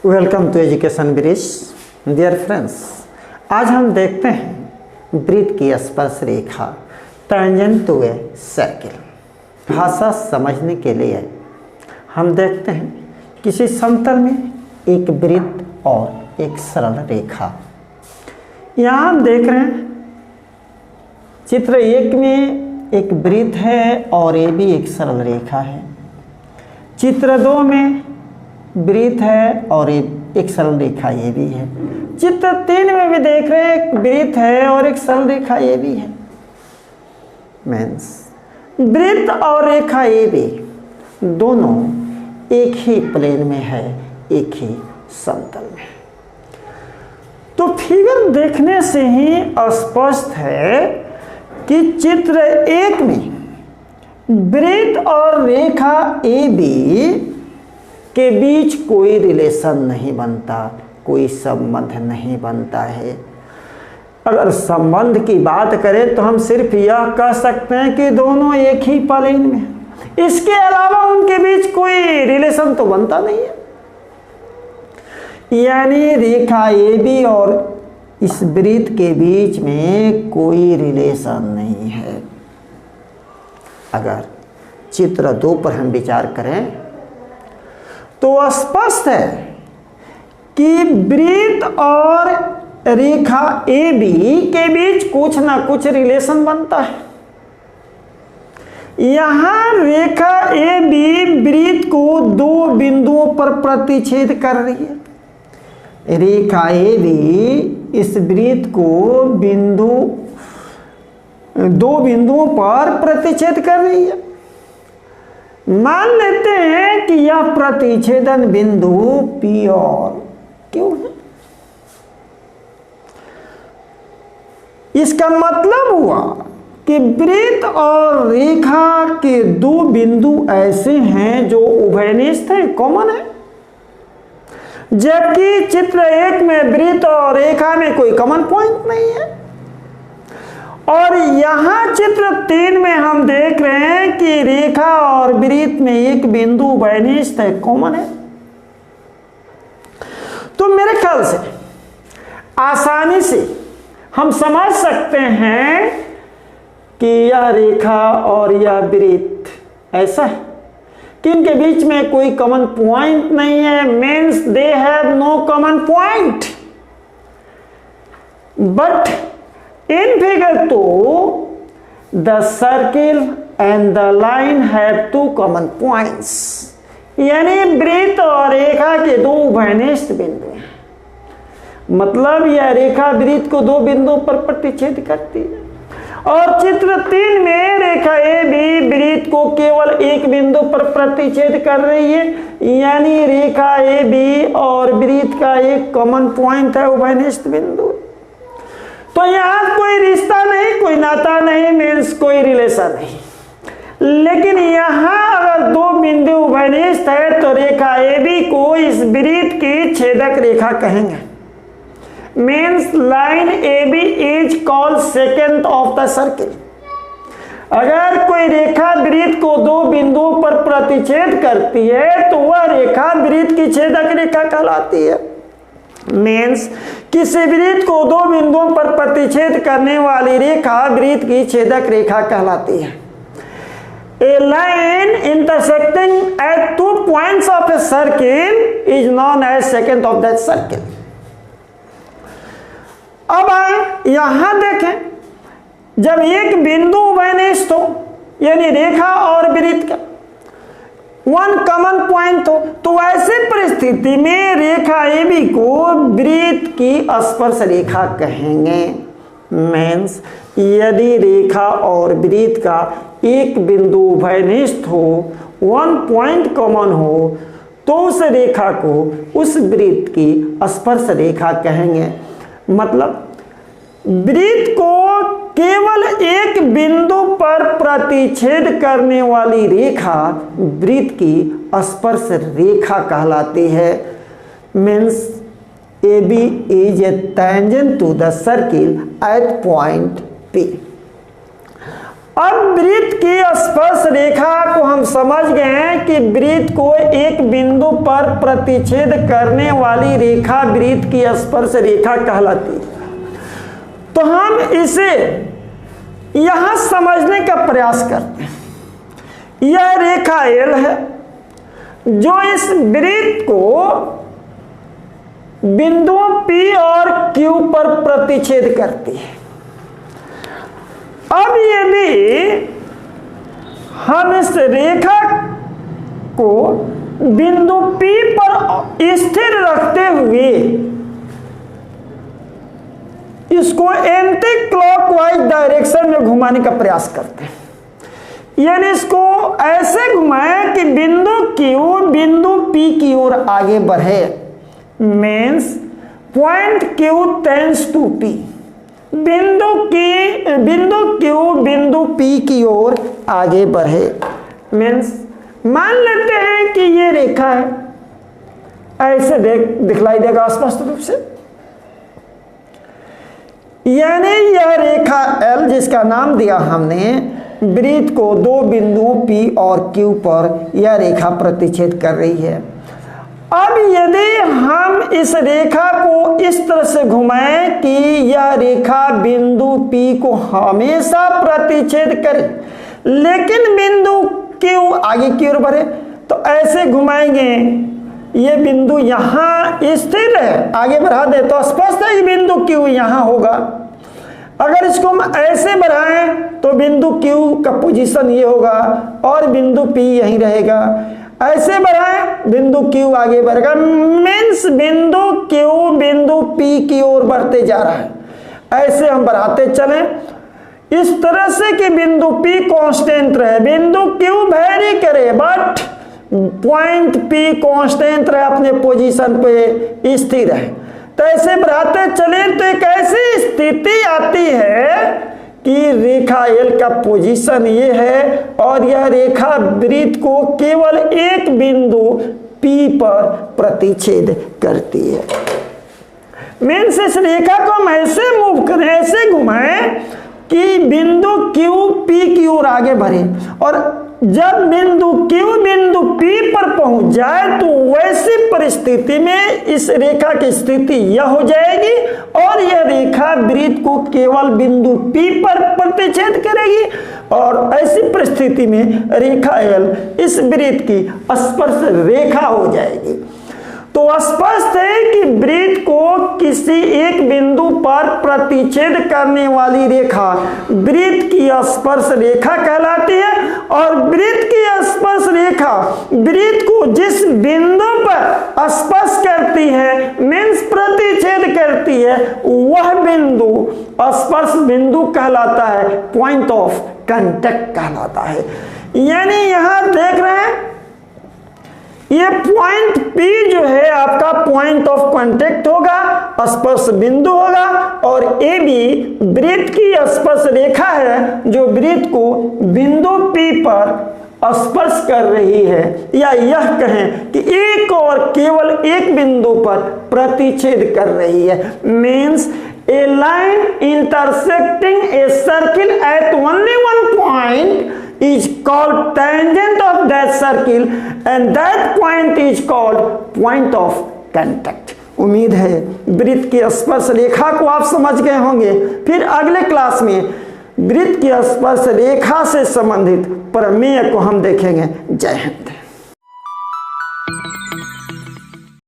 Welcome to Education Bridge. Dear friends, आज हम देखते हैं वृत्त की स्पर्श रेखा टेंजेंट टू ए सर्किल। भाषा समझने के लिए हम देखते हैं किसी समतल में एक वृत्त और एक सरल रेखा। यहाँ हम देख रहे हैं चित्र एक में एक वृत्त है और ये भी एक सरल रेखा है। चित्र दो में वृत्त है और एक सरल रेखा ये भी है। चित्र तीन में भी देख रहे हैं एक वृत्त है और एक सरल रेखा ये भी है। मीन्स वृत्त और रेखा ये भी दोनों एक ही प्लेन में है, एक ही समतल में। तो फिगर देखने से ही स्पष्ट है कि चित्र एक में वृत्त और रेखा ए बी के बीच कोई रिलेशन नहीं बनता, कोई संबंध नहीं बनता है। अगर संबंध की बात करें तो हम सिर्फ यह कह सकते हैं कि दोनों एक ही प्लेन में हैं। इसके अलावा उनके बीच कोई रिलेशन तो बनता नहीं है। यानी रेखा ए बी और इस वृत्त के बीच में कोई रिलेशन नहीं है। अगर चित्र दो पर हम विचार करें तो स्पष्ट है कि वृत्त और रेखा ए बी के बीच कुछ ना कुछ रिलेशन बनता है। यहां रेखा ए बी वृत्त को दो बिंदुओं पर प्रतिच्छेद कर रही है। रेखा ए बी इस वृत्त को दो बिंदुओं पर प्रतिच्छेद कर रही है। मान लेते हैं कि यह प्रतिच्छेदन बिंदु P और Q है। इसका मतलब हुआ कि वृत्त और रेखा के दो बिंदु ऐसे हैं जो उभयनिष्ठ हैं, कॉमन है। जबकि चित्र एक में वृत्त और रेखा में कोई कॉमन पॉइंट नहीं है। और यहां चित्र तीन में हम देख रहे हैं कि रेखा और वृत्त में एक बिंदु उभयनिष्ठ है, कॉमन है। तो मेरे ख्याल से आसानी से हम समझ सकते हैं कि यह रेखा और यह वृत्त ऐसा है कि इनके बीच में कोई कॉमन पॉइंट नहीं है। Means they have no common point. But in figure 2 the circle and the line have two common points। यानी वृत्त और रेखा के दो उभयनिष्ठ बिंदु हैं। मतलब यह रेखा वृत्त को दो बिंदुओं पर प्रतिच्छेद करती है। और चित्र तीन में रेखा ए बी वृत्त को केवल एक बिंदु पर प्रतिच्छेद कर रही है। यानी रेखा ए बी और वृत्त का एक कॉमन पॉइंट है, उभयनिष्ठ बिंदु। तो यहां कोई रिश्ता नहीं, कोई नाता नहीं, मीन्स कोई रिलेशन नहीं। लेकिन यहां अगर दो बिंदु उभयनिष्ठ है तो रेखा ए बी को इस वृत्त की छेदक रेखा कहेंगे। Means line A B is called secant of the circle. अगर कोई रेखा वृत्त को दो बिंदुओं पर प्रतिच्छेद करती है तो वह रेखा वृत्त की छेदक रेखा कहलाती है। मीन्स किसी वृत्त को दो बिंदुओं पर प्रतिच्छेद करने वाली रेखा वृत्त की छेदक रेखा कहलाती है। A line intersecting at two points of a circle is known as secant of that circle। अब यहां देखें, जब एक बिंदु उभयनिष्ठ हो यानी रेखा और वृत्त का वन कॉमन पॉइंट हो तो ऐसी परिस्थिति में रेखा ए बी को वृत्त की स्पर्श रेखा कहेंगे। मीन्स यदि रेखा और वृत्त का एक बिंदु उभयनिष्ठ हो, वन पॉइंट कॉमन हो, तो उस रेखा को उस वृत्त की स्पर्श रेखा कहेंगे। मतलब वृत्त को केवल एक बिंदु पर प्रतिच्छेद करने वाली रेखा वृत्त की स्पर्श रेखा कहलाती है। Means A B is a tangent to the circle at point P। अब वृत्त की स्पर्श रेखा को हम समझ गए हैं कि वृत्त को एक बिंदु पर प्रतिच्छेद करने वाली रेखा वृत्त की स्पर्श रेखा कहलाती है। तो हम इसे यहां समझने का प्रयास करते हैं। यह रेखा एल है जो इस वृत्त को बिंदुओं P और Q पर प्रतिच्छेद करती है। अब यदि हम इस रेखा को बिंदु P पर स्थिर रखते हुए इसको एंटी क्लॉकवाइज डायरेक्शन में घुमाने का प्रयास करते हैं, यानी इसको ऐसे घुमाएं कि बिंदु Q बिंदु P की ओर आगे बढ़े, means point Q tends to P, बिंदु Q बिंदु P की ओर आगे बढ़े। मीन्स मान लेते हैं कि ये रेखा है, ऐसे दिखलाई देगा स्पष्ट रूप से, यानी यह रेखा L जिसका नाम दिया हमने वृत्त को दो बिंदुओं P और Q पर यह रेखा प्रतिच्छेद कर रही है। अब यदि हम इस रेखा को इस तरह से घुमाएं कि यह रेखा बिंदु P को हमेशा प्रतिच्छेद करे, लेकिन बिंदु Q आगे की ओर बढ़े, तो ऐसे घुमाएंगे, ये बिंदु यहां स्थिर है, आगे बढ़ा दे तो स्पष्ट है कि बिंदु Q यहां होगा। अगर इसको हम ऐसे बढ़ाएं तो बिंदु Q का पोजीशन ये होगा और बिंदु P यहीं रहेगा। ऐसे बढ़ाएं बिंदु Q आगे बढ़ेगा, मीन्स बिंदु Q बिंदु P की ओर बढ़ते जा रहा है। ऐसे हम बढ़ाते चलें इस तरह से कि बिंदु P कांस्टेंट रहे, बिंदु Q वेरी करे बट पॉइंट P कांस्टेंट रहे, अपने पोजीशन पे स्थिर रहे। तो ऐसे बढ़ाते चले तो एक ऐसी स्थिति आती है कि रेखा L का पोजीशन ये है और यह रेखा वृत्त को केवल एक बिंदु P पर प्रतिच्छेद करती है। मीन्स इस रेखा को हम ऐसे मूव करें, ऐसे घुमाएं कि बिंदु Q P की ओर आगे बढ़े, और जब बिंदु Q बिंदु P पर पहुंच जाए तो वैसी परिस्थिति में इस रेखा की स्थिति यह हो जाएगी और यह रेखा वृत्त को केवल बिंदु P पर प्रतिच्छेद करेगी, और ऐसी परिस्थिति में रेखा L इस वृत्त की स्पर्श रेखा हो जाएगी। तो स्पष्ट है कि वृत्त को किसी एक बिंदु पर प्रतिच्छेद करने वाली रेखा वृत्त की स्पर्श रेखा कहलाती है, और वृत्त की स्पर्श रेखा वृत्त को जिस बिंदु पर स्पर्श करती है, मीन्स प्रतिच्छेद करती है, वह बिंदु स्पर्श बिंदु कहलाता है, पॉइंट ऑफ कांटेक्ट कहलाता है। यानी यहां देख रहे हैं ये पॉइंट P जो है आपका पॉइंट ऑफ कांटेक्ट होगा, स्पर्श बिंदु होगा, और AB वृत्त की स्पर्श रेखा है जो वृत्त को बिंदु P पर स्पर्श कर रही है, या यह कहें कि एक और केवल एक बिंदु पर प्रतिच्छेद कर रही है। Means A line intersecting a circle eight only one point is called tangent of that circle and that point is called point of contact। उम्मीद है वृत्त की स्पर्श रेखा को आप समझ गए होंगे। फिर अगले क्लास में वृत्त की स्पर्श रेखा से संबंधित प्रमेय को हम देखेंगे। जय हिंद।